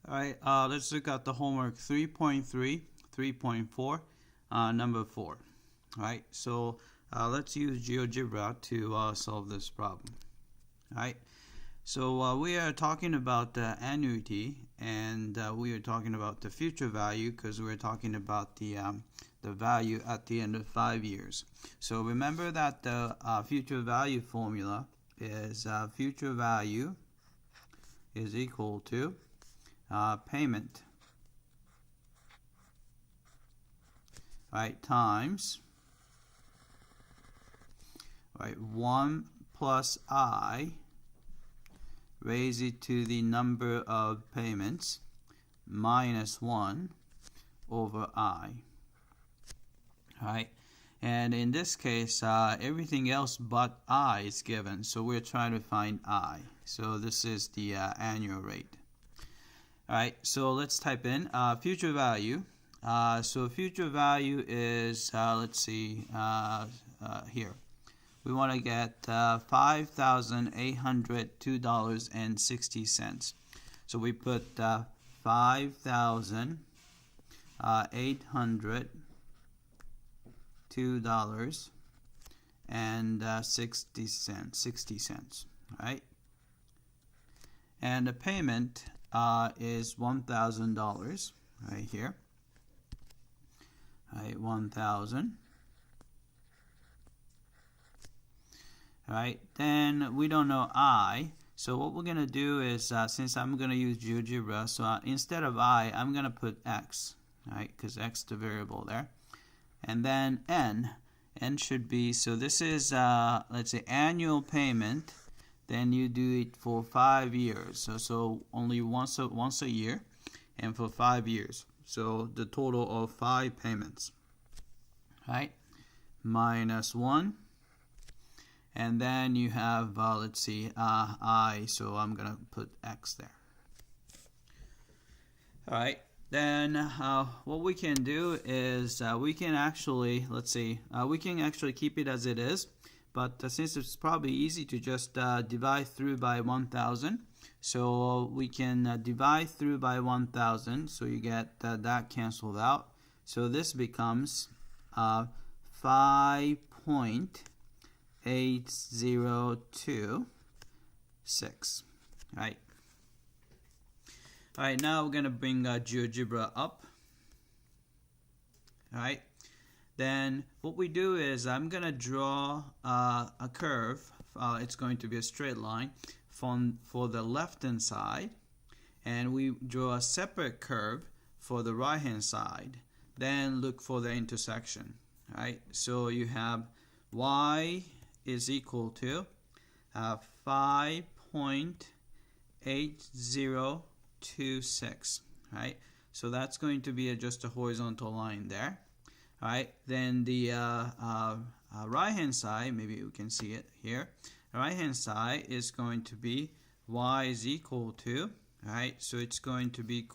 All right, let's look at the homework 3.3, 3.4, number 4. All right, so let's use GeoGebra to solve this problem. All right, so we are talking about the annuity, and we are talking about the future value because we're talking about the value at the end of 5 years. So remember that the future value formula is future value is equal to payment, right, times, right, 1 plus I raise it to the number of payments minus 1 over I. Right, and in this case everything else but I is given, so we're trying to find I. So this is the annual rate. Alright, so let's type in future value. So future value is, let's see, here. We want to get $5,802.60. So we put $5,802.60. Right? And the payment is $1,000 right here. All right, 1,000. All right, then we don't know I, so what we're gonna do is since I'm gonna use GeoGebra, so instead of I, I'm gonna put X, right? Because X is the variable there, and then N should be, so this is let's say annual payment. Then you do it for 5 years. So only once a year, and for 5 years. So the total of 5 payments, right? Minus 1, and then you have let's see, I. So I'm gonna put X there. All right. Then what we can do is we can actually, let's see, we can actually keep it as it is. But since it's probably easy to just divide through by 1,000, so we can divide through by 1,000, so you get that canceled out. So this becomes 5.8026, right? All right, now we're gonna bring GeoGebra up. All right. Then what we do is I'm gonna draw a curve. It's going to be a straight line for the left hand side, and we draw a separate curve for the right hand side. Then look for the intersection. Right? So you have y is equal to 5.8026. Right? So that's going to be just a horizontal line there. Alright, then the right hand side, maybe you can see it here. The right hand side is going to be y is equal to, alright, so it's going to be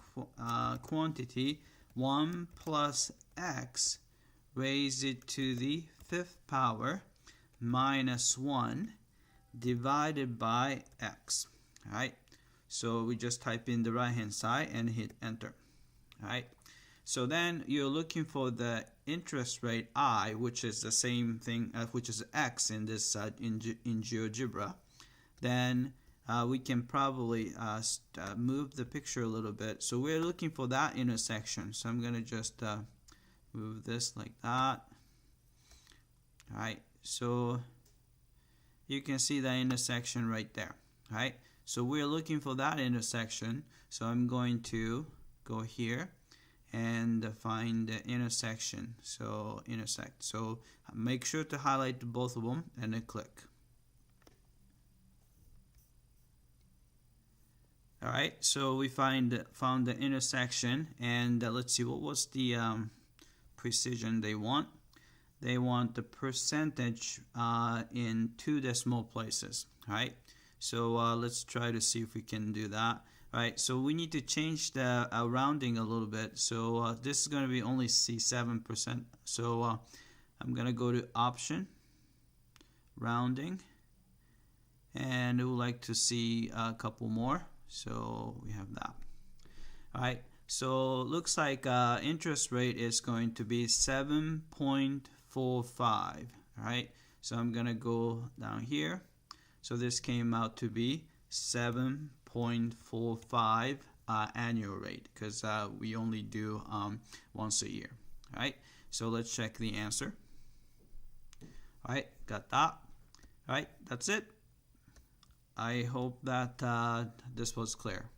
quantity 1 plus x raised it to the 5th power minus 1 divided by x. Alright, so we just type in the right hand side and hit enter. Alright. So then you're looking for the interest rate I, which is the same thing, which is X in this in GeoGebra. Then we can probably move the picture a little bit. So we're looking for that intersection. So I'm going to just move this like that. All right. So you can see the intersection right there. All right. So we're looking for that intersection. So I'm going to go here and find the intersection. So intersect. So make sure to highlight both of them and then click. All right. So we found the intersection, and let's see, what was the precision they want? They want the percentage in 2 decimal places. All right. So let's try to see if we can do that. Right, so we need to change the rounding a little bit. So this is going to be only 7%. So I'm going to go to option, rounding, and we would like to see a couple more. So we have that. right? So looks like interest rate is going to be 7.45, right? So I'm gonna go down here. So this came out to be 7.45 annual rate, because we only do once a year, right? So let's check the answer. All right, got that. All right, that's it. I hope that this was clear.